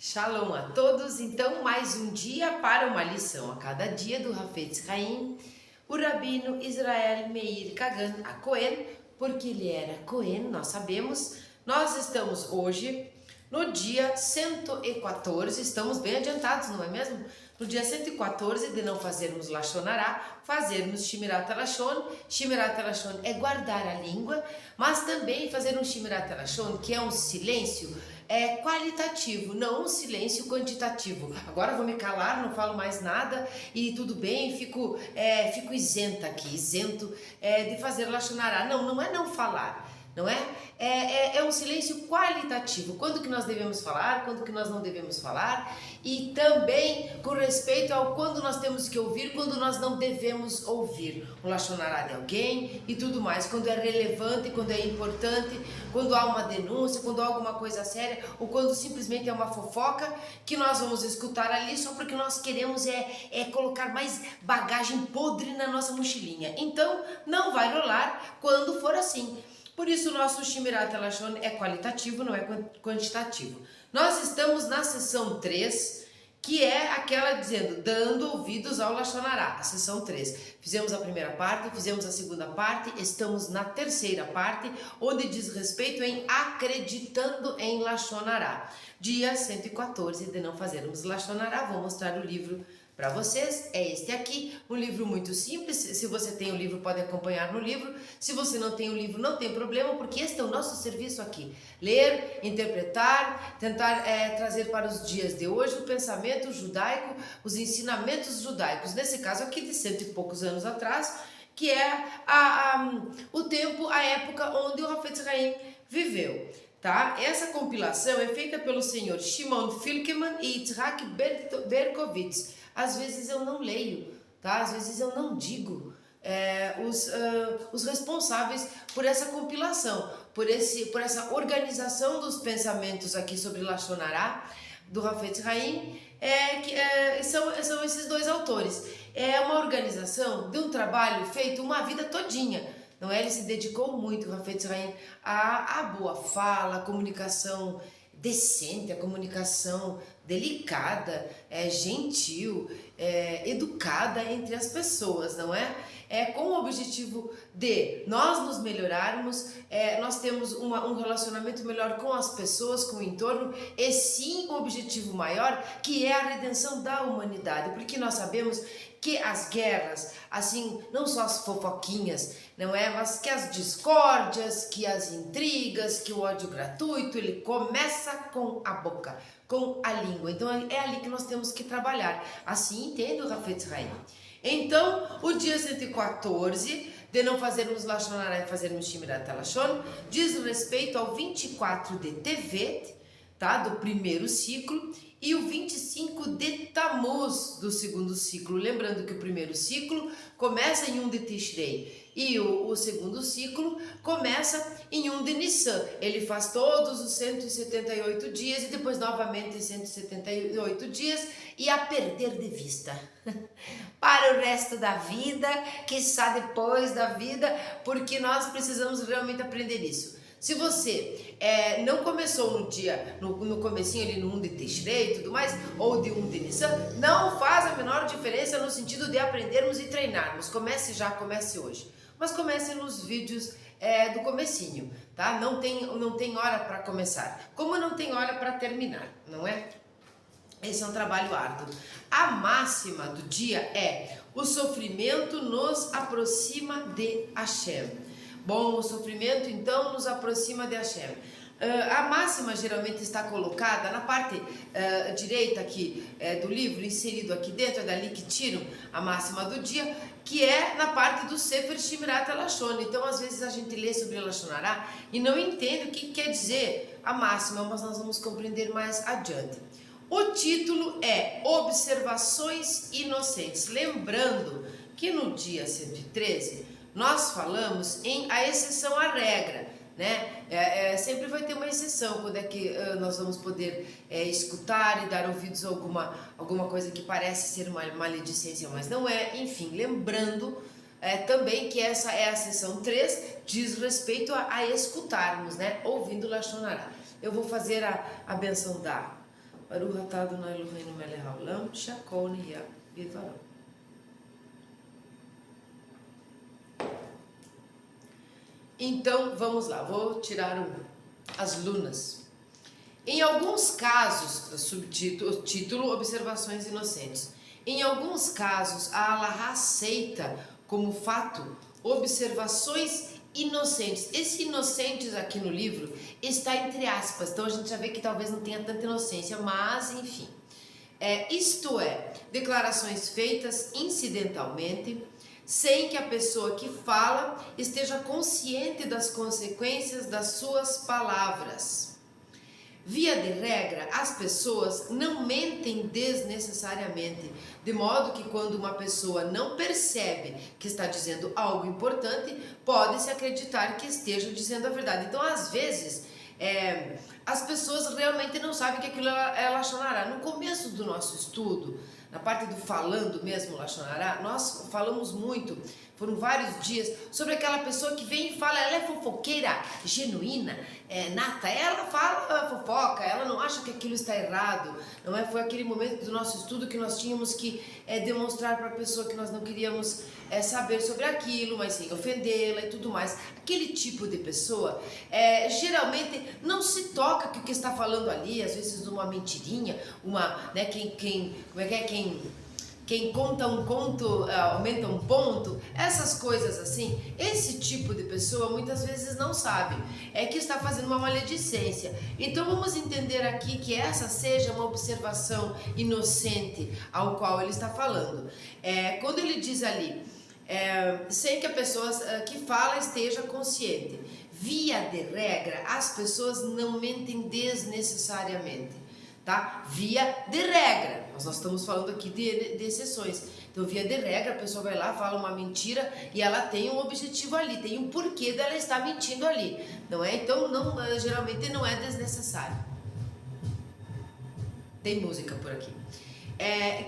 Shalom a todos, então mais um dia para uma lição a cada dia do Hafetz Haim, o Rabino Israel Meir Kagan a Cohen, porque ele era Cohen, nós sabemos. Nós estamos hoje no dia 114, estamos bem adiantados, não é mesmo? No dia 114 de não fazermos Lashon Hará, fazermos Shmirat HaLashon. Shmirat HaLashon é guardar a língua, mas também fazer um Shmirat HaLashon, que é um silêncio qualitativo, não um silêncio quantitativo. Agora vou me calar, não falo mais nada e tudo bem, fico isenta aqui, isento de fazer Lashon Hará. Não é não falar. Não é? É um silêncio qualitativo. Quando que nós devemos falar, quando que nós não devemos falar, e também com respeito ao quando nós temos que ouvir, quando nós não devemos ouvir o Lashon Hará de alguém e tudo mais, quando é relevante, quando é importante, quando há uma denúncia, quando há alguma coisa séria, ou quando simplesmente é uma fofoca que nós vamos escutar ali só porque nós queremos colocar mais bagagem podre na nossa mochilinha. Então, não vai rolar quando for assim. Por isso, o nosso Shmirat HaLashon é qualitativo, não é quantitativo. Nós estamos na sessão 3, que é aquela dizendo, dando ouvidos ao Lashon Hará, a sessão 3. Fizemos a primeira parte, fizemos a segunda parte, estamos na terceira parte, onde diz respeito em acreditando em Lashon Hará. Dia 114 de não fazermos Lashon Hará, vou mostrar o livro para vocês, é este aqui, um livro muito simples. Se você tem o livro, pode acompanhar no livro. Se você não tem o livro, não tem problema, porque este é o nosso serviço aqui. Ler, interpretar, tentar trazer para os dias de hoje o pensamento judaico, os ensinamentos judaicos, nesse caso aqui de 100 e poucos anos atrás, que é o tempo, a época onde o Hafetz Haim viveu. Tá? Essa compilação é feita pelo senhor Shimon Filkeman e Yitzhak Berkovitz. Às vezes eu não leio, tá? Às vezes eu não digo os responsáveis por essa compilação, por essa organização dos pensamentos aqui sobre Lashon Hará, do Hafetz Haim, são esses dois autores. É uma organização de um trabalho feito uma vida todinha. Não é? Ele se dedicou muito, o Hafetz Haim, à boa fala, à comunicação decente, a comunicação delicada, gentil, educada entre as pessoas, não é? Com o objetivo de nós nos melhorarmos, nós temos um relacionamento melhor com as pessoas, com o entorno, e sim um objetivo maior, que é a redenção da humanidade, porque nós sabemos que as guerras, assim, não só as fofoquinhas, não é? Mas que as discórdias, que as intrigas, que o ódio gratuito, ele começa com a boca, com a língua. Então é ali que nós temos que trabalhar. Assim entende o Hafetz Haim. Então, o dia 114, de não fazermos Lashon Hará e fazermos Shmirat HaLashon, diz respeito ao 24 de Tevet, tá? Do primeiro ciclo, e o 25 de Tammuz do segundo ciclo. Lembrando que o primeiro ciclo começa em 1 de Tishrei e o segundo ciclo começa em 1 de Nissan. Ele faz todos os 178 dias e depois novamente 178 dias e a perder de vista para o resto da vida, quiçá depois da vida, porque nós precisamos realmente aprender isso. Se você não começou no dia, no comecinho ali no 1 de Tishrei e tudo mais, ou de 1 de Nissan, não faz a menor diferença no sentido de aprendermos e treinarmos. Comece já, comece hoje. Mas comece nos vídeos do comecinho, tá? Não tem hora para começar, como não tem hora para terminar, não é? Esse é um trabalho árduo. A máxima do dia é: o sofrimento nos aproxima de Hashem. Bom, o sofrimento então nos aproxima de Hashem. A máxima geralmente está colocada na parte direita aqui do livro, inserido aqui dentro, é dali que tiram a máxima do dia, que é na parte do Sefer Shmirat HaLashon. Então, às vezes a gente lê sobre Lashon Hará e não entende o que quer dizer a máxima, mas nós vamos compreender mais adiante. O título é Observações Inocentes. Lembrando que no dia 113 nós falamos em a exceção à regra, né? Sempre vai ter uma exceção quando é que nós vamos poder escutar e dar ouvidos a alguma coisa que parece ser uma maledicência, mas não é. Enfim, lembrando também que essa é a seção 3, diz respeito a escutarmos, né? Ouvindo Lashon Hará. Eu vou fazer a benção Baruch atah Adonai Eloheinu melech haolam, shakol nihya bidvaro. Então, vamos lá, vou tirar as lunas. Em alguns casos, subtítulo, título, observações inocentes. Em alguns casos, a Allahá aceita como fato observações inocentes. Esse inocentes aqui no livro está entre aspas, então a gente já vê que talvez não tenha tanta inocência, mas enfim. Isto é, declarações feitas incidentalmente, sem que a pessoa que fala esteja consciente das consequências das suas palavras. Via de regra, as pessoas não mentem desnecessariamente, de modo que quando uma pessoa não percebe que está dizendo algo importante, pode-se acreditar que esteja dizendo a verdade. Então, às vezes, as pessoas realmente não sabem que aquilo é Lashon Hará. No começo do nosso estudo, na parte do falando mesmo Lashon Hará, nós falamos muito, foram vários dias, sobre aquela pessoa que vem e fala, ela é fofoqueira, genuína, nata, ela fala fofoca, ela não acha que aquilo está errado, não é? Foi aquele momento do nosso estudo que nós tínhamos que demonstrar para a pessoa que nós não queríamos saber sobre aquilo, mas sem ofendê-la e tudo mais. Aquele tipo de pessoa, geralmente não se toca que o que está falando ali, às vezes uma mentirinha, né, quem conta um conto aumenta um ponto, essas coisas assim, esse tipo de pessoa muitas vezes não sabe, que está fazendo uma maledicência. Então vamos entender aqui que essa seja uma observação inocente ao qual ele está falando. Quando ele diz ali, sem que a pessoa que fala esteja consciente, via de regra, as pessoas não mentem desnecessariamente. Tá? Via de regra, nós estamos falando aqui de exceções. Então, via de regra, a pessoa vai lá, fala uma mentira e ela tem um objetivo ali, tem um porquê dela estar mentindo ali, não é? Então, geralmente não é desnecessário. Tem música por aqui.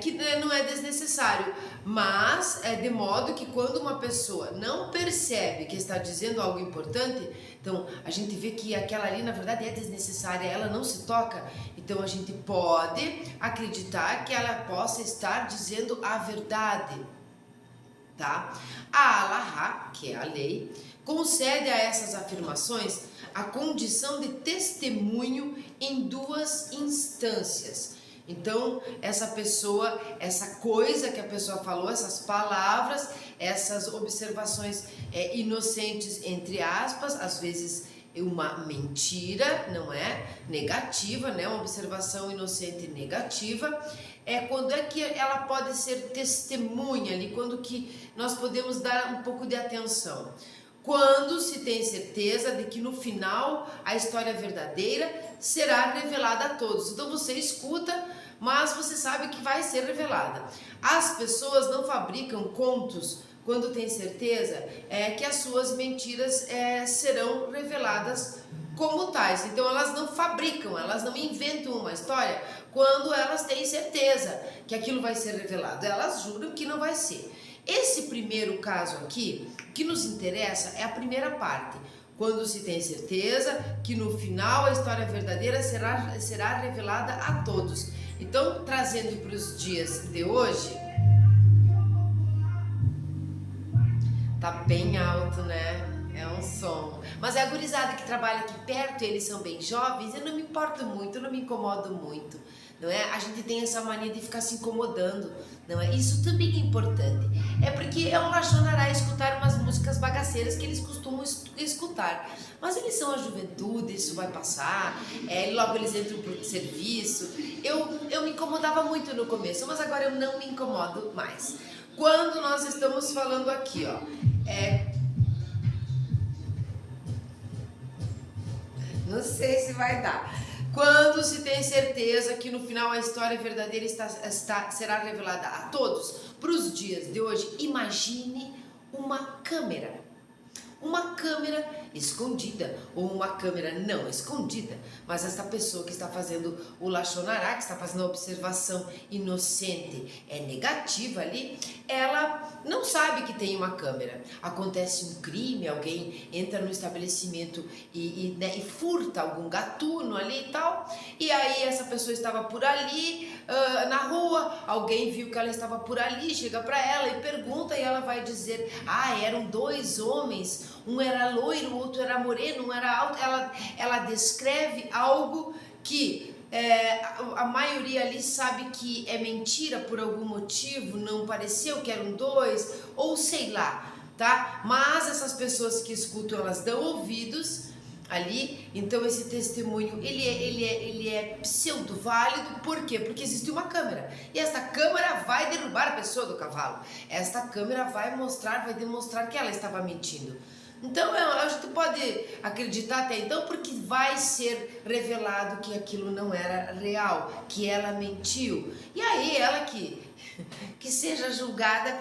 Que não é desnecessário, mas de modo que quando uma pessoa não percebe que está dizendo algo importante, então a gente vê que aquela ali na verdade é desnecessária, ela não se toca, então a gente pode acreditar que ela possa estar dizendo a verdade, tá? A Allahá, que é a lei, concede a essas afirmações a condição de testemunho em duas instâncias. Então, essa pessoa, essa coisa que a pessoa falou, essas palavras, essas observações inocentes, entre aspas, às vezes uma mentira, não é? Negativa, né? Uma observação inocente negativa, quando é que ela pode ser testemunha ali, quando que nós podemos dar um pouco de atenção. Quando se tem certeza de que no final a história verdadeira será revelada a todos. Então você escuta, mas você sabe que vai ser revelada. As pessoas não fabricam contos quando tem certeza que as suas mentiras serão reveladas como tais. Então elas não fabricam, elas não inventam uma história quando elas têm certeza que aquilo vai ser revelado. Elas juram que não vai ser. Esse primeiro caso aqui, o que nos interessa é a primeira parte, quando se tem certeza que no final a história verdadeira será revelada a todos. Então, trazendo para os dias de hoje, tá bem alto, né? É um som. Mas é a gurizada que trabalha aqui perto, eles são bem jovens, eu não me importo muito, eu não me incomodo muito, não é? A gente tem essa mania de ficar se incomodando, não é? Isso também é importante. É porque é um Lashon Hará escutar umas músicas bagaceiras que eles costumam escutar. Mas eles são a juventude, isso vai passar, logo eles entram pro serviço. Eu me incomodava muito no começo, mas agora eu não me incomodo mais. Quando nós estamos falando aqui, ó, não sei se vai dar. Quando se tem certeza que no final a história verdadeira será revelada a todos, para os dias de hoje, imagine uma câmera. Uma câmera escondida, ou uma câmera não escondida, mas essa pessoa que está fazendo o Lashon Hara, que está fazendo a observação inocente, negativa ali, ela não sabe que tem uma câmera. Acontece um crime, alguém entra no estabelecimento né, e furta algum gatuno ali e tal, e aí essa pessoa estava por ali, na rua, alguém viu que ela estava por ali, chega para ela e pergunta, e ela vai dizer, eram dois homens, um era loiro, o outro era moreno, um era alto. Ela descreve algo que a maioria ali sabe que é mentira por algum motivo, não pareceu que eram dois, ou sei lá, tá? Mas essas pessoas que escutam, elas dão ouvidos ali, então esse testemunho ele é pseudo válido. Por quê? Porque existe uma câmera, e esta câmera vai derrubar a pessoa do cavalo, esta câmera vai demonstrar que ela estava mentindo. Então a gente pode acreditar até então, porque vai ser revelado que aquilo não era real, que ela mentiu, e aí ela que seja julgada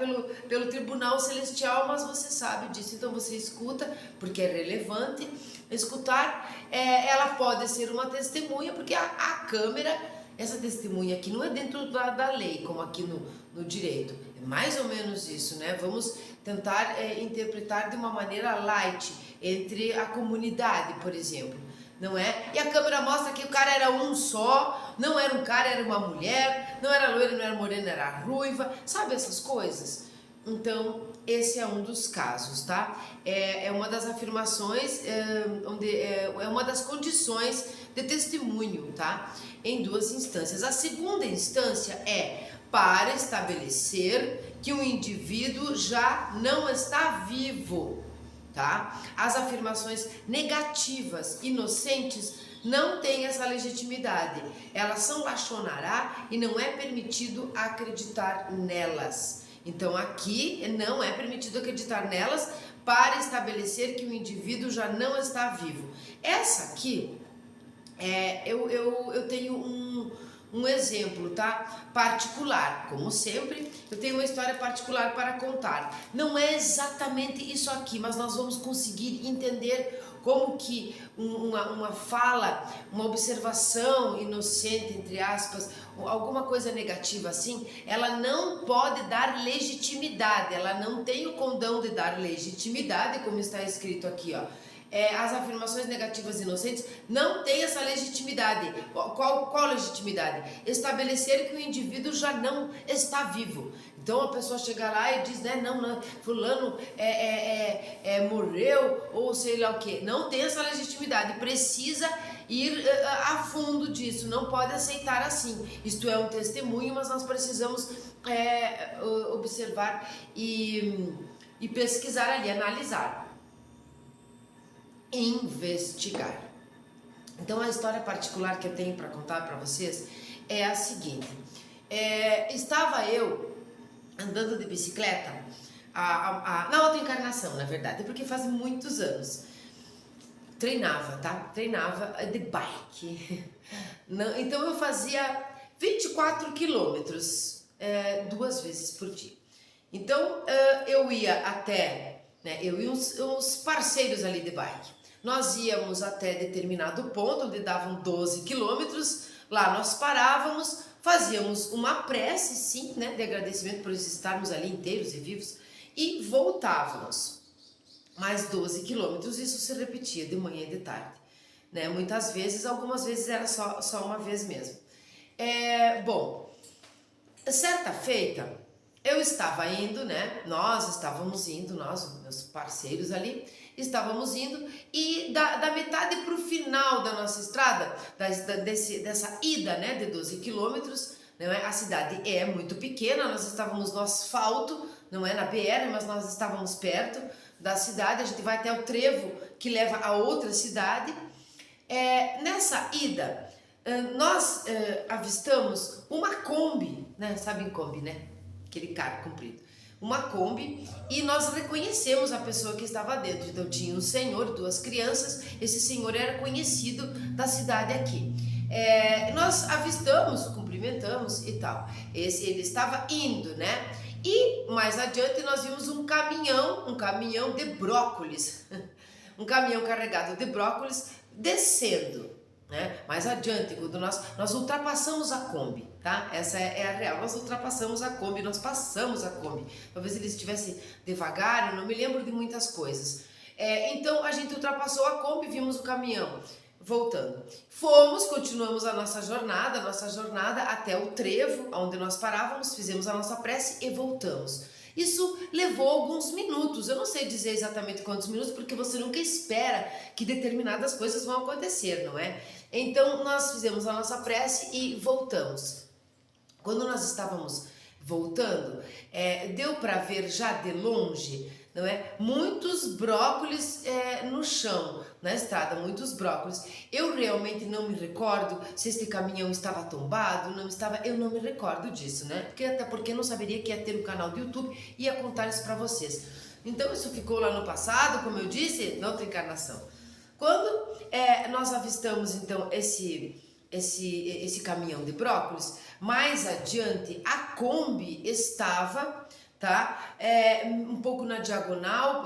pelo tribunal celestial, mas você sabe disso, então você escuta, porque é relevante escutar. Ela pode ser uma testemunha, porque a câmera, essa testemunha aqui não é dentro da lei, como aqui no direito, é mais ou menos isso, né? Vamos tentar interpretar de uma maneira light, entre a comunidade, por exemplo, não é? E a câmera mostra que o cara era um só, não era um cara, era uma mulher, não era loira, não era morena, era ruiva, sabe essas coisas? Então, esse é um dos casos, tá? É uma das afirmações, é uma das condições de testemunho, tá? Em duas instâncias. A segunda instância é para estabelecer que o indivíduo já não está vivo, tá? As afirmações negativas, inocentes, não têm essa legitimidade. Elas são Lashon Hara e não é permitido acreditar nelas. Então aqui não é permitido acreditar nelas para estabelecer que o indivíduo já não está vivo. Essa aqui, eu tenho um exemplo, tá? Particular, como sempre, eu tenho uma história particular para contar. Não é exatamente isso aqui, mas nós vamos conseguir entender como que uma fala, uma observação inocente, entre aspas, alguma coisa negativa assim, ela não pode dar legitimidade, ela não tem o condão de dar legitimidade, como está escrito aqui, ó. As afirmações negativas inocentes não têm essa legitimidade. Qual legitimidade? Estabelecer que o indivíduo já não está vivo. Então a pessoa chega lá e diz, né, não, fulano morreu, ou sei lá o que. Não tem essa legitimidade, precisa ir a fundo disso, não pode aceitar assim. Isto é um testemunho, mas nós precisamos observar e pesquisar ali, analisar. Investigar. Então a história particular que eu tenho para contar para vocês é a seguinte. Estava eu andando de bicicleta na outra encarnação, na verdade, porque faz muitos anos. Treinava, tá? Treinava de bike. Então eu fazia 24 quilômetros 2 vezes por dia. Então eu ia até, né, eu e uns parceiros ali de bike. Nós íamos até determinado ponto, onde davam 12 quilômetros, lá nós parávamos, fazíamos uma prece, sim, né, de agradecimento por estarmos ali inteiros e vivos, e voltávamos. Mais 12 quilômetros, isso se repetia de manhã e de tarde, né, muitas vezes, algumas vezes era só uma vez mesmo. Bom, certa feita, eu estava indo, né, nós estávamos indo, nós, meus parceiros ali, estávamos indo, e da metade para o final da nossa estrada, dessa ida, né, de 12 quilômetros, né, a cidade é muito pequena, nós estávamos no asfalto, não é na BR, mas nós estávamos perto da cidade, a gente vai até o trevo que leva a outra cidade. Nessa ida, nós avistamos uma Kombi, né, sabem Kombi, né, aquele carro comprido, uma Kombi, e nós reconhecemos a pessoa que estava dentro. Então tinha um senhor, 2 crianças, esse senhor era conhecido da cidade aqui. Nós avistamos, cumprimentamos e tal. Ele estava indo, né? E mais adiante nós vimos um caminhão de brócolis. um caminhão carregado de brócolis descendo, né? Mais adiante, quando nós ultrapassamos a Kombi, tá? Essa é a real, nós ultrapassamos a Kombi, nós passamos a Kombi. Talvez ele estivesse devagar, eu não me lembro de muitas coisas. Então a gente ultrapassou a Kombi, vimos o caminhão voltando. Continuamos a nossa jornada até o trevo, onde nós parávamos, fizemos a nossa prece e voltamos. Isso levou alguns minutos, eu não sei dizer exatamente quantos minutos, porque você nunca espera que determinadas coisas vão acontecer, não é? Então nós fizemos a nossa prece e voltamos. Quando nós estávamos voltando, deu para ver já de longe, não é? Muitos brócolis no chão, na estrada, muitos brócolis. Eu realmente não me recordo se este caminhão estava tombado, não estava, eu não me recordo disso, né? Até porque eu não saberia que ia ter um canal do YouTube e ia contar isso para vocês. Então isso ficou lá no passado, como eu disse, na outra encarnação. Quando nós avistamos então esse caminhão de brócolis, mais adiante a Kombi estava, tá? Um pouco na diagonal,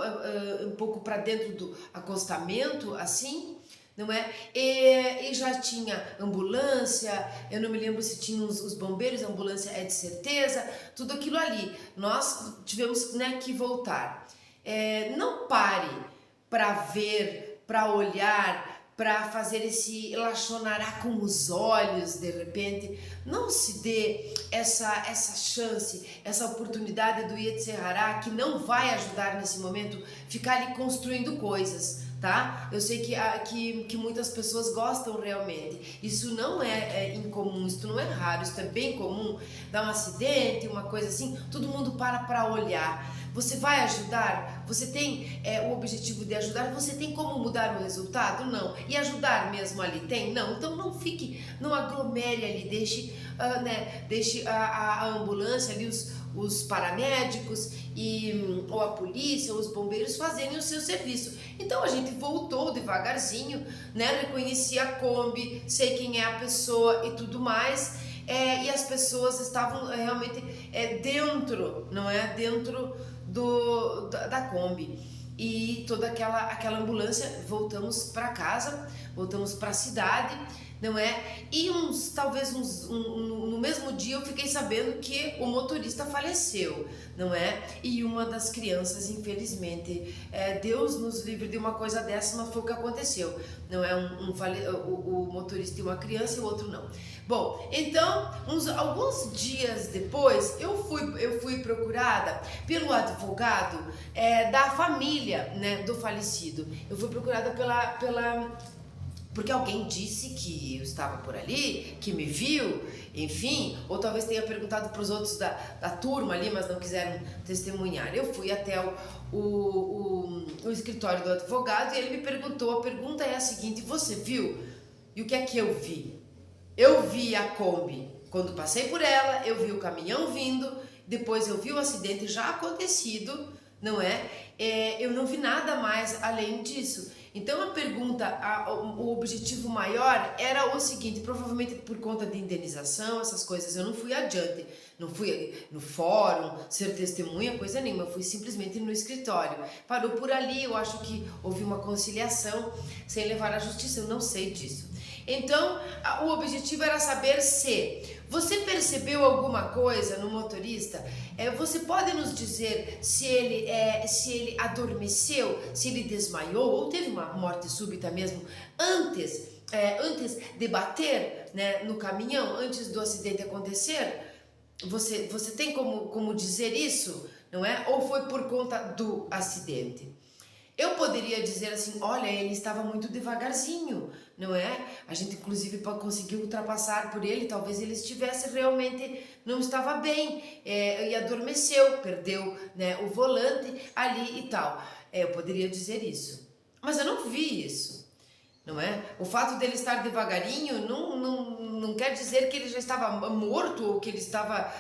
um pouco para dentro do acostamento, assim, não é? E já tinha ambulância, eu não me lembro se tinha os bombeiros, a ambulância é de certeza, tudo aquilo ali. Nós tivemos, né, que voltar. Não pare para ver, para olhar, para fazer esse relacionar com os olhos de repente. Não se dê essa chance, essa oportunidade do Yetzirah, que não vai ajudar nesse momento, ficar ali construindo coisas, tá? Eu sei que muitas pessoas gostam realmente. Isso não é incomum, isso não é raro, isso é bem comum. Dá um acidente, uma coisa assim, todo mundo para olhar. Você vai ajudar? Você tem o objetivo de ajudar? Você tem como mudar o resultado? Não. E ajudar mesmo ali? Tem? Não. Então não fique, não aglomere ali, deixe a ambulância ali, os paramédicos ou a polícia ou os bombeiros fazerem o seu serviço. Então a gente voltou devagarzinho, né? Reconheci a Kombi, sei quem é a pessoa e tudo mais. E as pessoas estavam realmente dentro, não é? Dentro da Kombi. E toda aquela ambulância, voltamos para casa, voltamos para a cidade, não é? E no mesmo dia eu fiquei sabendo que o motorista faleceu, não é? E uma das crianças, infelizmente, Deus nos livre de uma coisa dessa, mas foi o que aconteceu, não é? O motorista e uma criança e o outro não. Bom, então, alguns dias depois, eu fui procurada pelo advogado da família, né, do falecido. Eu fui procurada porque alguém disse que eu estava por ali, que me viu, enfim, ou talvez tenha perguntado para os outros da turma ali, mas não quiseram testemunhar. Eu fui até o escritório do advogado e ele me perguntou, a pergunta é a seguinte: você viu? E o que é que eu vi? Eu vi a Kombi, quando passei por ela, eu vi o caminhão vindo, depois eu vi o acidente já acontecido, não é? Eu não vi nada mais além disso. Então a pergunta, o objetivo maior era o seguinte: provavelmente por conta de indenização, essas coisas, eu não fui adiante, não fui no fórum, ser testemunha, coisa nenhuma, eu fui simplesmente no escritório. Parou por ali, eu acho que houve uma conciliação sem levar à justiça, eu não sei disso. Então, o objetivo era saber se você percebeu alguma coisa no motorista. Você pode nos dizer se ele adormeceu, se ele desmaiou ou teve uma morte súbita mesmo antes de bater, né, no caminhão, antes do acidente acontecer? Você tem como dizer isso, não é? Ou foi por conta do acidente? Eu poderia dizer assim: olha, ele estava muito devagarzinho, não é? A gente inclusive conseguiu ultrapassar por ele, talvez ele estivesse realmente, não estava bem, e adormeceu, perdeu, né, o volante ali e tal. Eu poderia dizer isso, mas eu não vi isso, não é? O fato dele estar devagarinho não quer dizer que ele já estava morto ou que ele estava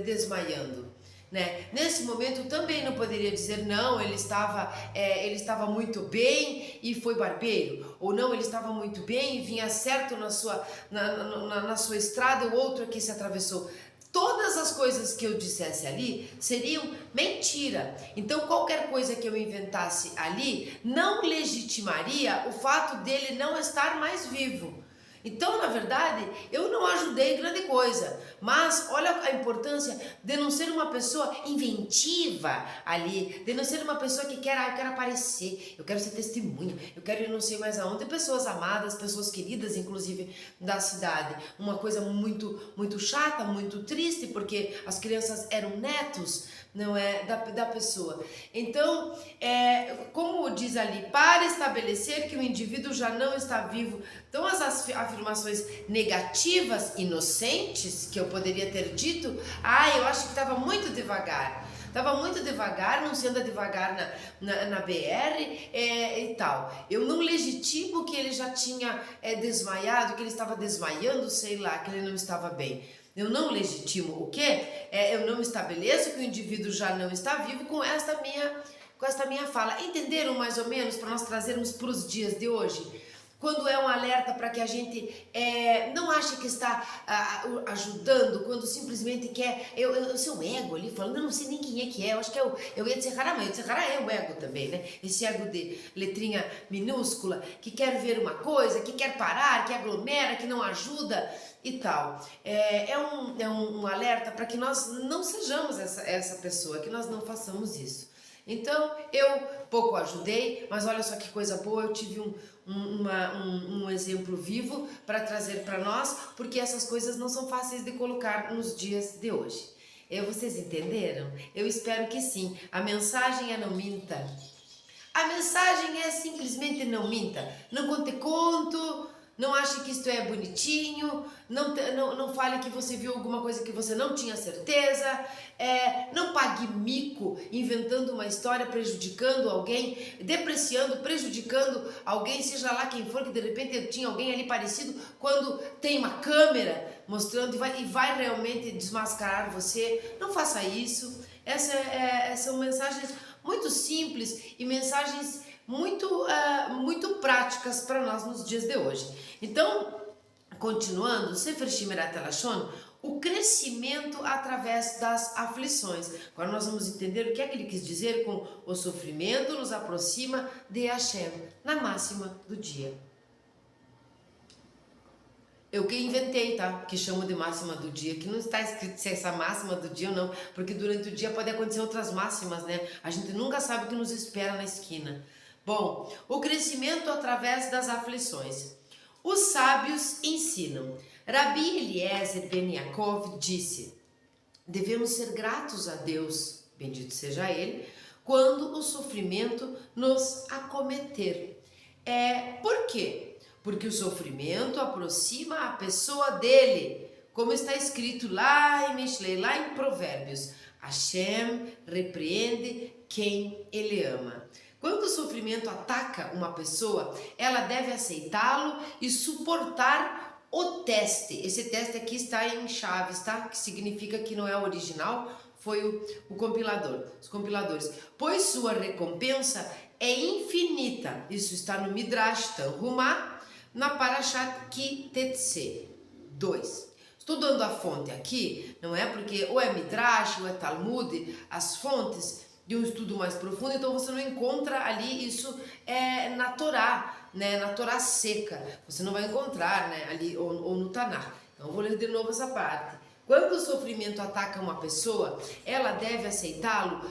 desmaiando. Né? Nesse momento eu também não poderia dizer não, ele estava muito bem e foi barbeiro, ou não, ele estava muito bem e vinha certo na sua estrada, o outro aqui se atravessou. todas as coisas que eu dissesse ali seriam mentira. Então qualquer coisa que eu inventasse ali não legitimaria o fato dele não estar mais vivo. Então, na verdade, eu não ajudei grande coisa, mas olha a importância de não ser uma pessoa inventiva ali, de não ser uma pessoa que quer, eu quero aparecer, eu quero ser testemunha, eu quero ir não sei mais aonde, pessoas amadas, pessoas queridas, inclusive, da cidade. Uma coisa muito chata, muito triste, porque as crianças eram netos, não é, da pessoa. Então, como diz ali, para estabelecer que o indivíduo já não está vivo. Então, as afirmações negativas, inocentes, que eu poderia ter dito, eu acho que estava muito devagar. Estava muito devagar, não se anda devagar na BR e tal. Eu não legitimo que ele já tinha desmaiado, que ele estava desmaiando, sei lá, que ele não estava bem. Eu não legitimo o quê? Eu não estabeleço que o indivíduo já não está vivo com esta minha fala. Entenderam mais ou menos para nós trazermos para os dias de hoje? Quando é um alerta para que a gente não ache que está ajudando, quando simplesmente quer, o seu ego ali falando, eu não sei nem quem é que é, eu acho que eu ia Tserrara, mas Tserrara é o ego também, né? Esse ego de letrinha minúscula, que quer ver uma coisa, que quer parar, que aglomera, que não ajuda e tal. É um alerta para que nós não sejamos essa pessoa, que nós não façamos isso. Então, eu pouco ajudei, mas olha só que coisa boa, eu tive um exemplo vivo para trazer para nós, porque essas coisas não são fáceis de colocar nos dias de hoje. Vocês entenderam? Eu espero que sim. A mensagem é não minta. A mensagem é simplesmente não minta. Não conte conto. Não ache que isto é bonitinho, não fale que você viu alguma coisa que você não tinha certeza, não pague mico inventando uma história, prejudicando alguém, depreciando, prejudicando alguém, seja lá quem for, que de repente tinha alguém ali parecido, quando tem uma câmera mostrando e vai realmente desmascarar você. Não faça isso. São mensagens muito simples e mensagens muito práticas para nós nos dias de hoje. Então, continuando, Sefer Shemirat HaLashon, o crescimento através das aflições. Agora nós vamos entender o que é que ele quis dizer com o sofrimento nos aproxima de Hashem, na máxima do dia. Eu que inventei, tá? Que chamo de máxima do dia, que não está escrito se é essa máxima do dia ou não, porque durante o dia pode acontecer outras máximas, né? A gente nunca sabe o que nos espera na esquina. Bom, o crescimento através das aflições. Os sábios ensinam. Rabi Eliezer Ben Yaakov disse: devemos ser gratos a Deus, bendito seja Ele, quando o sofrimento nos acometer. Por quê? Porque o sofrimento aproxima a pessoa dele, como está escrito lá em Mishlei, lá em Provérbios. Hashem repreende quem ele ama. Quando o sofrimento ataca uma pessoa, ela deve aceitá-lo e suportar o teste. Esse teste aqui está em chaves, tá? Que significa que não é o original, foi o compilador, os compiladores. Pois sua recompensa é infinita. Isso está no Midrash Tanhumá, na Parashat Ki Tetse 2. Estou dando a fonte aqui, não é? Porque ou é Midrash ou é Talmud, as fontes de um estudo mais profundo, então você não encontra ali isso na Torá, né? Na Torá seca. Você não vai encontrar, né? Ali ou no Tanar. Então eu vou ler de novo essa parte. Quando o sofrimento ataca uma pessoa, ela deve aceitá-lo,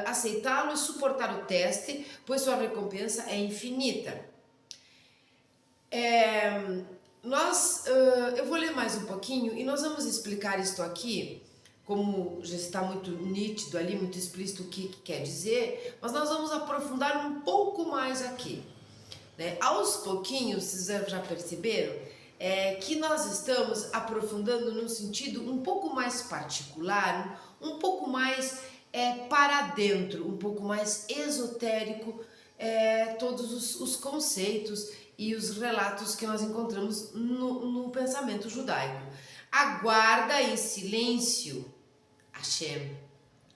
aceitá-lo e suportar o teste, pois sua recompensa é infinita. Eu vou ler mais um pouquinho e nós vamos explicar isto aqui, como já está muito nítido ali, muito explícito o que quer dizer, mas nós vamos aprofundar um pouco mais aqui, né? Aos pouquinhos, vocês já perceberam que nós estamos aprofundando num sentido um pouco mais particular, um pouco mais para dentro, um pouco mais esotérico, todos os conceitos e os relatos que nós encontramos no pensamento judaico. Aguarda em silêncio, Hashem.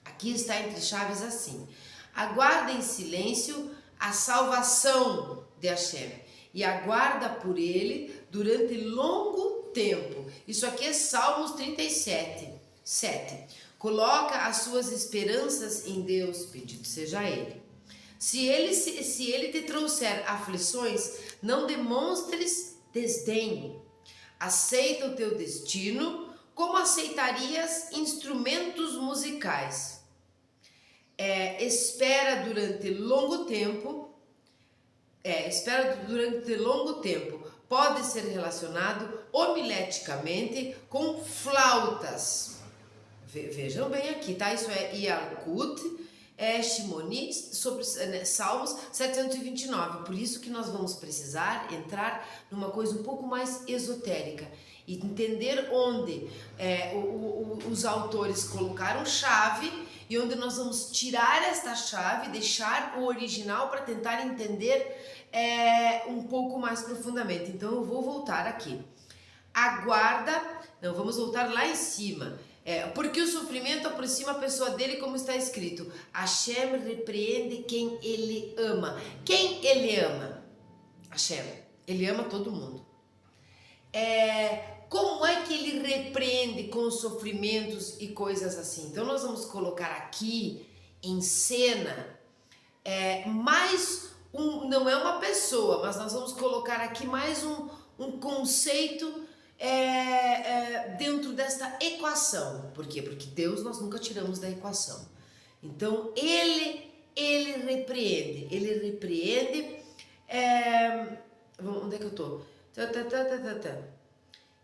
Aqui está entre chaves assim: aguarda em silêncio a salvação de Hashem. e aguarda por ele durante longo tempo. Isso aqui é Salmos 37, 7. Coloca as suas esperanças em Deus, bendito seja ele. Se ele te trouxer aflições, não demonstres desdém. Aceita o teu destino como aceitarias instrumentos musicais. Espera durante longo tempo. Pode ser relacionado homileticamente com flautas. Vejam bem aqui, tá? Isso é Yalkut, Shimoni, sobre Salmos 729. Por isso que nós vamos precisar entrar numa coisa um pouco mais esotérica e entender onde os autores colocaram chave e onde nós vamos tirar esta chave, deixar o original para tentar entender um pouco mais profundamente. Então eu vou voltar aqui. Vamos voltar lá em cima. Porque o sofrimento aproxima a pessoa dele, como está escrito. Hashem repreende quem ele ama. Quem ele ama? Hashem. Ele ama todo mundo. Como é que ele repreende com sofrimentos e coisas assim? Então nós vamos colocar aqui em cena não é uma pessoa, mas nós vamos colocar aqui mais um conceito dentro desta equação. Por quê? Porque Deus nós nunca tiramos da equação. Então ele repreende. Onde é que eu tô?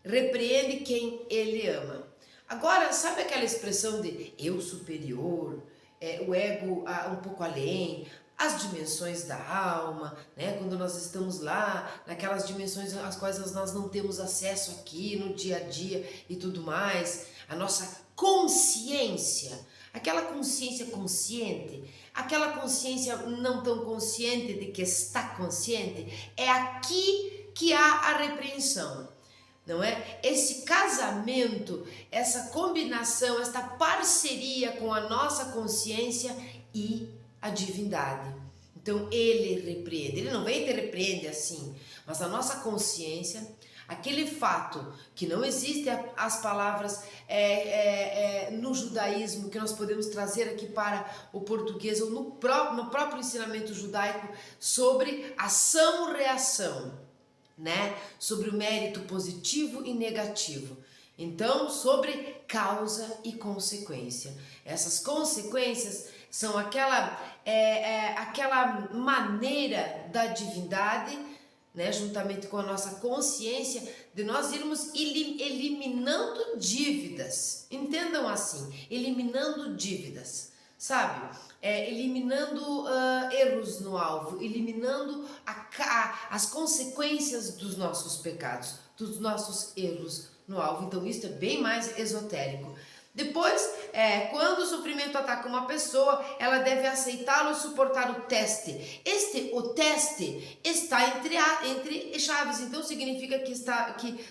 Repreende quem ele ama. Agora, sabe aquela expressão de eu superior, o ego um pouco além, as dimensões da alma, né? Quando nós estamos lá, naquelas dimensões às quais nós não temos acesso aqui no dia a dia e tudo mais, a nossa consciência, aquela consciência consciente, aquela consciência não tão consciente de que está consciente, é aqui que há a repreensão. Não é? Esse casamento, essa combinação, esta parceria com a nossa consciência e a divindade. Então ele repreende, ele não vem te repreende assim, mas a nossa consciência, aquele fato que não existem as palavras no judaísmo que nós podemos trazer aqui para o português ou no próprio ensinamento judaico sobre ação-reação, né? Sobre o mérito positivo e negativo. Então, sobre causa e consequência. Essas consequências são aquela maneira da divindade, né, juntamente com a nossa consciência, de nós irmos eliminando dívidas. Entendam assim, eliminando dívidas, sabe? Eliminando erros no alvo, eliminando as consequências dos nossos pecados, dos nossos erros no alvo. Então isso é bem mais esotérico. Depois, quando o sofrimento ataca uma pessoa, ela deve aceitá-lo e suportar o teste. O teste está entre chaves, então significa que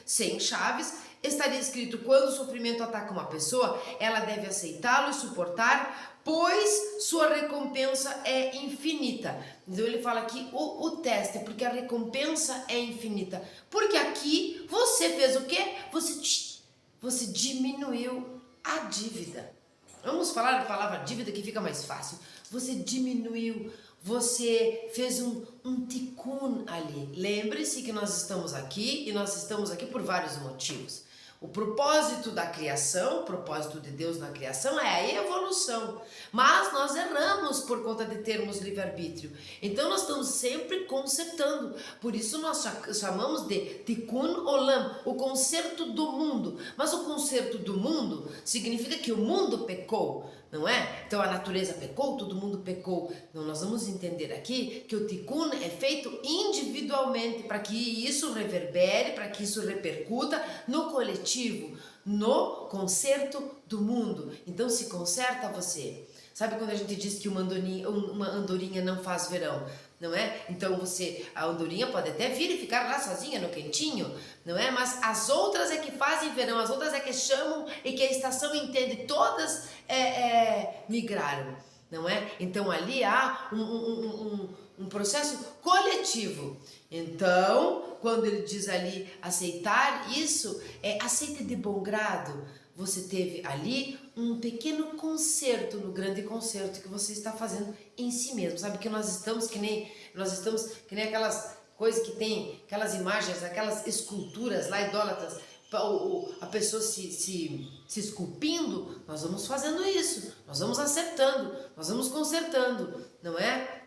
sem chaves estaria escrito: quando o sofrimento ataca uma pessoa, ela deve aceitá-lo e suportar, pois sua recompensa é infinita. Então ele fala aqui o teste, porque a recompensa é infinita. Porque aqui você fez o quê? Você diminuiu a dívida. Vamos falar a palavra dívida que fica mais fácil. Você diminuiu, você fez um tikkun ali. Lembre-se que nós estamos aqui e nós estamos aqui por vários motivos. O propósito da criação, o propósito de Deus na criação é a evolução, mas nós erramos por conta de termos livre-arbítrio, então nós estamos sempre consertando, por isso nós chamamos de Tikkun Olam, o conserto do mundo, mas o conserto do mundo significa que o mundo pecou, não é? Então a natureza pecou, todo mundo pecou. Então nós vamos entender aqui que o Tikkun é feito individualmente para que isso reverbere, para que isso repercuta no coletivo, no conserto do mundo. Então se conserta você. Sabe quando a gente diz que uma andorinha não faz verão, não é? Então a andorinha pode até vir e ficar lá sozinha no quentinho, não é? Mas as outras é que fazem verão, as outras é que chamam e que a estação entende, todas migraram, não é? Então ali há um processo coletivo. Então, quando ele diz ali aceitar isso, aceita de bom grado. Você teve ali um pequeno concerto no grande concerto que você está fazendo em si mesmo. Sabe que nós estamos que nem aquelas coisas que tem, aquelas imagens, aquelas esculturas lá idólatras, a pessoa se esculpindo. Nós vamos fazendo isso, nós vamos acertando, nós vamos consertando, não é?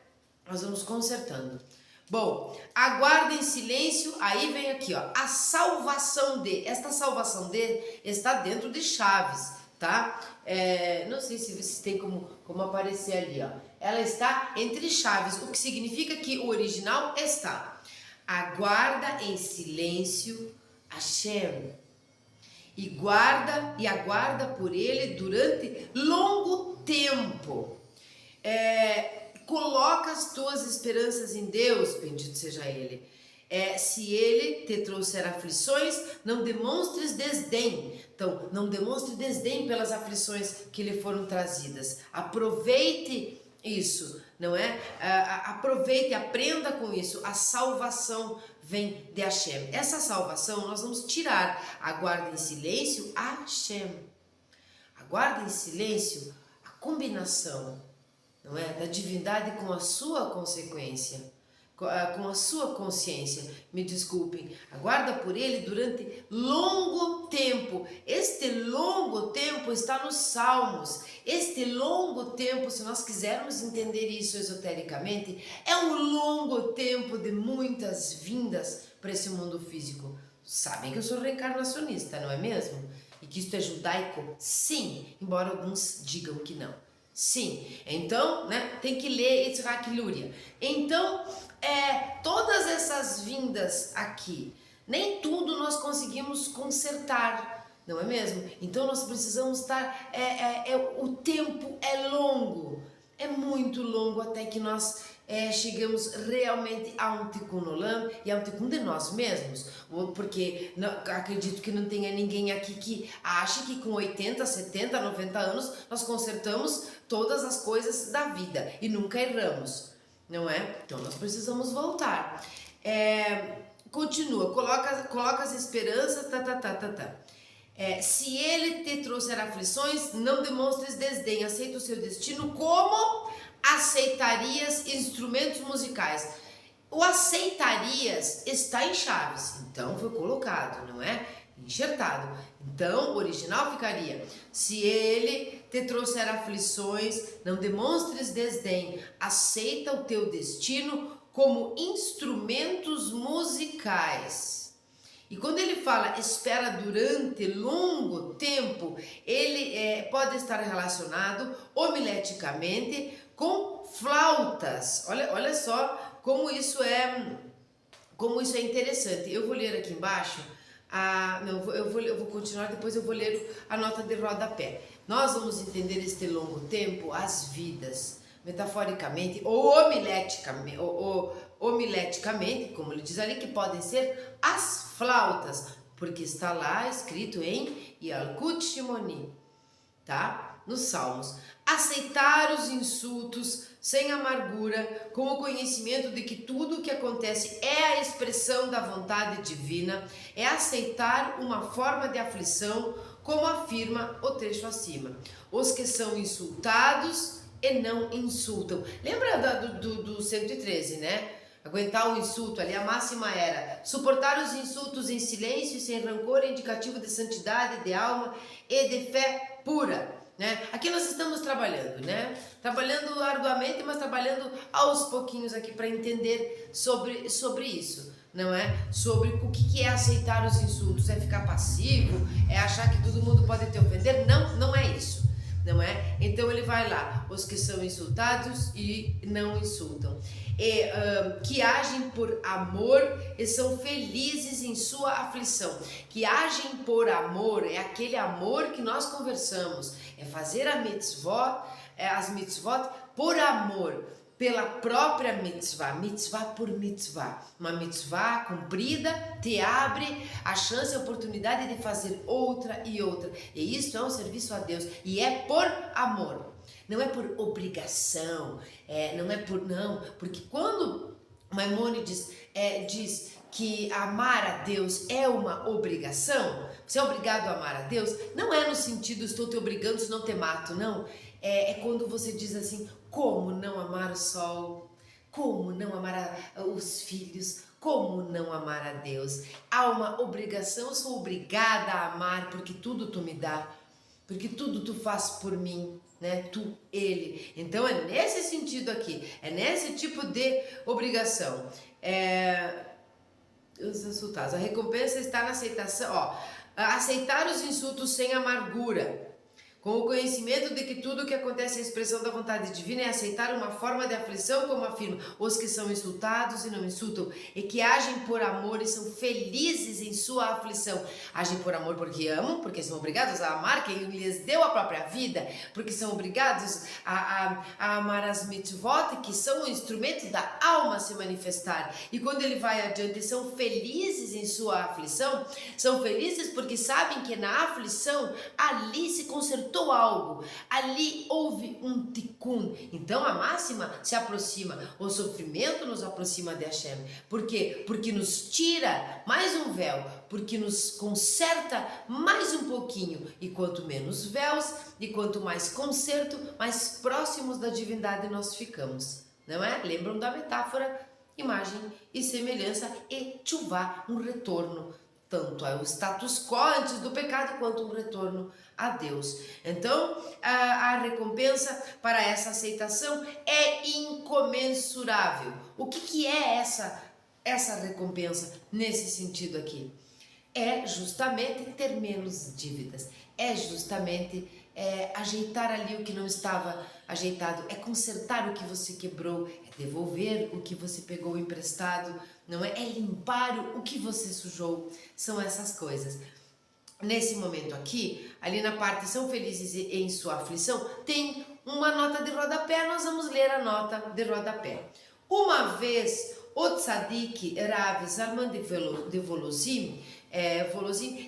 Nós vamos consertando. Bom, aguarda em silêncio, aí vem aqui, ó, a salvação de, esta salvação de está dentro de chaves, tá? Não sei se tem como aparecer ali, ó. Ela está entre chaves, o que significa que o original está. Aguarda em silêncio Hashem, e aguarda por ele durante longo tempo. Coloca as tuas esperanças em Deus, bendito seja Ele. Se Ele te trouxer aflições, não demonstres desdém. Então, não demonstre desdém pelas aflições que lhe foram trazidas. Aproveite isso, não é? Aproveite, aprenda com isso. A salvação vem de Hashem. Essa salvação nós vamos tirar. Aguarde em silêncio Hashem. Aguarde em silêncio a combinação, não é? Da divindade com a sua consequência, com a sua consciência. Me desculpem. Aguarda por ele durante longo tempo. Este longo tempo está nos Salmos. Este longo tempo, se nós quisermos entender isso esotericamente, é um longo tempo de muitas vindas para esse mundo físico. Sabem que eu sou reencarnacionista, não é mesmo? E que isso é judaico? Sim, embora alguns digam que não. Sim, então, né, tem que ler Yitzhak Luria. Então, todas essas vindas aqui, nem tudo nós conseguimos consertar, não é mesmo? Então nós precisamos estar, o tempo é longo, é muito longo até que nós chegamos realmente a um tikkun olam e a um tikkun de nós mesmos, porque acredito que não tenha ninguém aqui que ache que com 80, 70, 90 anos nós consertamos todas as coisas da vida e nunca erramos, não é? Então nós precisamos voltar. Continua, coloca as esperanças, se ele te trouxer aflições, não demonstres desdém, aceita o seu destino como aceitarias instrumentos musicais. O aceitarias está em chaves, então foi colocado, não é? Enxertado. Então, o original ficaria: se ele te trouxer aflições, não demonstres desdém, aceita o teu destino como instrumentos musicais. E quando ele fala espera durante longo tempo, ele pode estar relacionado homileticamente com flautas. Olha só como isso é interessante. Eu vou ler aqui embaixo. Eu vou continuar, depois eu vou ler a nota de rodapé. Nós vamos entender este longo tempo, as vidas, metaforicamente ou homileticamente, como ele diz ali, que podem ser as flautas, porque está lá escrito em Yalkut Shimoni, tá? Nos Salmos. Aceitar os insultos sem amargura, com o conhecimento de que tudo o que acontece é a expressão da vontade divina, é aceitar uma forma de aflição, como afirma o trecho acima. Os que são insultados e não insultam. Lembra do 113, né? Aguentar o insulto ali, a máxima era suportar os insultos em silêncio e sem rancor é indicativo de santidade, de alma e de fé pura. Né? Aqui nós estamos trabalhando, né? Trabalhando arduamente, mas trabalhando aos pouquinhos aqui para entender sobre isso, não é? Sobre o que é aceitar os insultos, é ficar passivo, é achar que todo mundo pode te ofender? Não, não é isso, não é? Então ele vai lá, os que são insultados e não insultam, que agem por amor e são felizes em sua aflição. Que agem por amor é aquele amor que nós conversamos, é fazer a mitzvot, as mitzvot por amor, pela própria mitzvah por mitzvah. Uma mitzvah cumprida te abre a chance, a oportunidade de fazer outra e outra. E isso é um serviço a Deus e é por amor. Não é por obrigação, porque quando Maimônides diz que amar a Deus é uma obrigação, você é obrigado a amar a Deus, não é no sentido estou te obrigando se não te mato, não. É quando você diz assim, como não amar o sol, como não amar os filhos, como não amar a Deus. Há uma obrigação, eu sou obrigada a amar porque tudo tu me dá, porque tudo tu faz por mim, né? Tu, ele. Então é nesse sentido aqui, é nesse tipo de obrigação. Os resultados. A recompensa está na aceitação, aceitar os insultos sem amargura. Com o conhecimento de que tudo o que acontece é a expressão da vontade divina, é aceitar uma forma de aflição, como afirma, os que são insultados e não insultam, e que agem por amor e são felizes em sua aflição. Agem por amor porque amam, porque são obrigados a amar quem lhes deu a própria vida, porque são obrigados a amar as mitzvot, que são o instrumento da alma se manifestar. E quando ele vai adiante, são felizes em sua aflição, são felizes porque sabem que na aflição, ali se consertou algo, ali houve um tikkun. Então a máxima se aproxima, o sofrimento nos aproxima de Hashem. Por quê? Porque nos tira mais um véu, porque nos conserta mais um pouquinho. E quanto menos véus e quanto mais conserto, mais próximos da divindade nós ficamos. Não é? Lembram da metáfora? Imagem e semelhança e tchuvá, um retorno. Tanto é o status quo antes do pecado, quanto um retorno a Deus. Então, a recompensa para essa aceitação é incomensurável. O que é essa recompensa nesse sentido aqui? É justamente ter menos dívidas, é justamente ajeitar ali o que não estava ajeitado, é consertar o que você quebrou, é devolver o que você pegou emprestado, não é? É limpar o que você sujou, são essas coisas. Nesse momento aqui, ali na parte são felizes em sua aflição, tem uma nota de rodapé, nós vamos ler a nota de rodapé. Uma vez o tzadik Rav Zalman de Volozhin,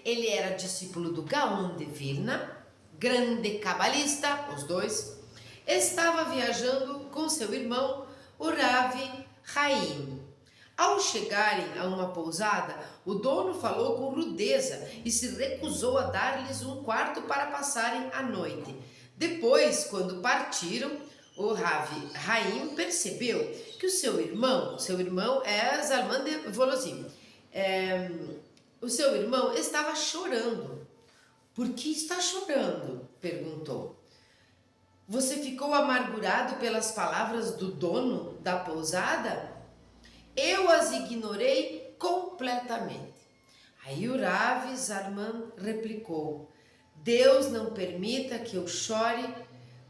ele era discípulo do Gaon de Vilna, grande cabalista, os dois, estava viajando com seu irmão, o Rav Chaim. Ao chegarem a uma pousada, o dono falou com rudeza e se recusou a dar-lhes um quarto para passarem a noite. Depois, quando partiram, o Rav Chaim percebeu que o seu irmão é Zalman de Volozhin, o seu irmão estava chorando. Por que está chorando? Perguntou. Você ficou amargurado pelas palavras do dono da pousada? Eu as ignorei completamente. Aí o Rav Zalman replicou: Deus não permita que eu chore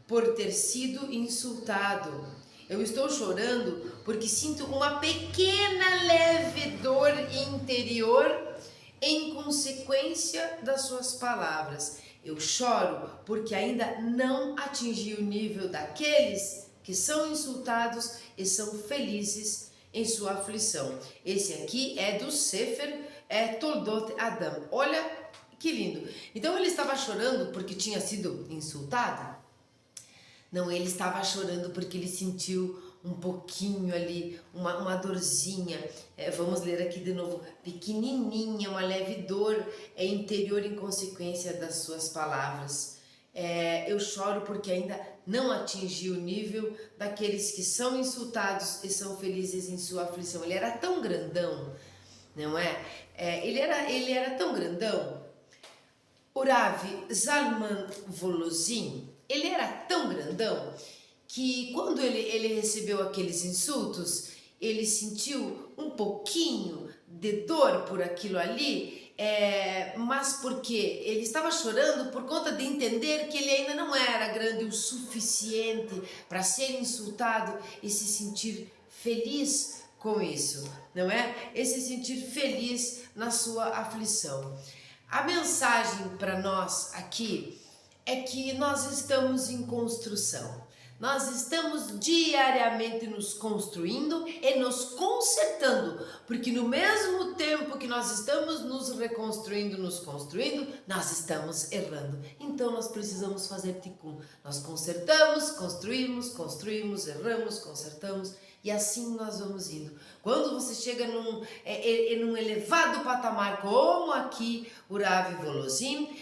por ter sido insultado. Eu estou chorando porque sinto uma pequena leve dor interior em consequência das suas palavras. Eu choro porque ainda não atingi o nível daqueles que são insultados e são felizes em sua aflição. Esse aqui é do Sefer Toldot Adam. Olha que lindo. Então ele estava chorando porque tinha sido insultado? Não, ele estava chorando porque ele sentiu um pouquinho ali, uma dorzinha. Vamos ler aqui de novo. Pequenininha, uma leve dor interior em consequência das suas palavras. Eu choro porque ainda não atingi o nível daqueles que são insultados e são felizes em sua aflição. Ele era tão grandão, não é? Ele era tão grandão. O Rav Zalman Volozhin, ele era tão grandão que quando ele recebeu aqueles insultos, ele sentiu um pouquinho de dor por aquilo ali, mas porque ele estava chorando por conta de entender que ele ainda não era grande o suficiente para ser insultado e se sentir feliz com isso, não é? E se sentir feliz na sua aflição. A mensagem para nós aqui é que nós estamos em construção. Nós estamos diariamente nos construindo e nos consertando, porque no mesmo tempo que nós estamos nos reconstruindo, nos construindo, nós estamos errando. Então nós precisamos fazer tikkun. Nós consertamos, construímos, erramos, consertamos e assim nós vamos indo. Quando você chega num elevado patamar como aqui o Rav Volozhin,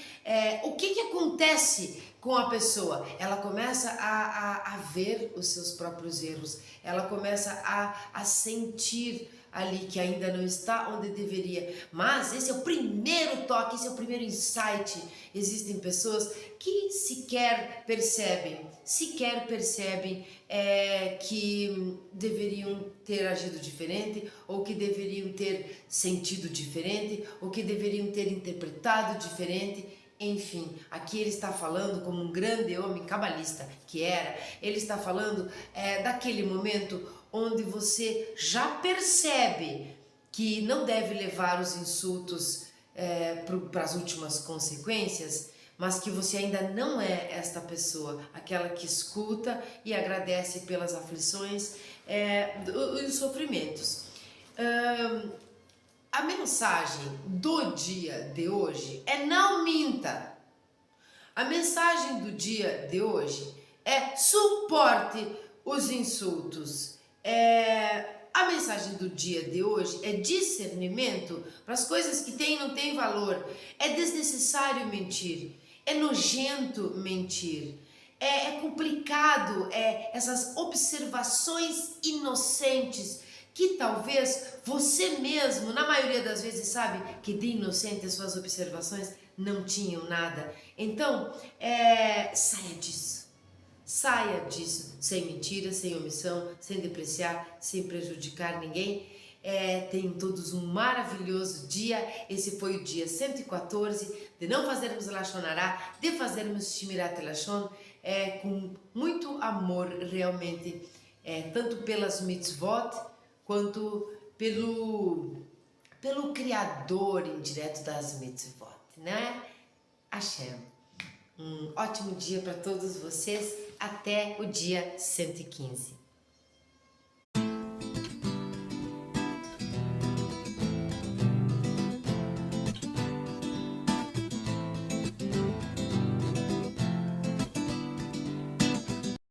o que acontece com a pessoa? Ela começa a ver os seus próprios erros, ela começa a sentir ali que ainda não está onde deveria, mas esse é o primeiro toque, esse é o primeiro insight. Existem pessoas que sequer percebem que deveriam ter agido diferente, ou que deveriam ter sentido diferente, ou que deveriam ter interpretado diferente. Enfim, aqui ele está falando como um grande homem cabalista que era, ele está falando daquele momento onde você já percebe que não deve levar os insultos para as últimas consequências, mas que você ainda não é esta pessoa, aquela que escuta e agradece pelas aflições e os sofrimentos. A mensagem do dia de hoje é não minta. A mensagem do dia de hoje é suporte os insultos. A mensagem do dia de hoje é discernimento para as coisas que têm e não têm valor. É desnecessário mentir, é nojento mentir, é complicado, essas observações inocentes que talvez você mesmo, na maioria das vezes, sabe que de inocente as suas observações não tinham nada. Então, saia disso, sem mentira, sem omissão, sem depreciar, sem prejudicar ninguém. Tenham todos um maravilhoso dia. Esse foi o dia 114 de não fazermos Lashon Hará, de fazermos Shmirat Lashon, com muito amor realmente, tanto pelas mitzvot, quanto pelo Criador indireto das mitzvot, né? Hashem. Um ótimo dia para todos vocês, até o dia 115.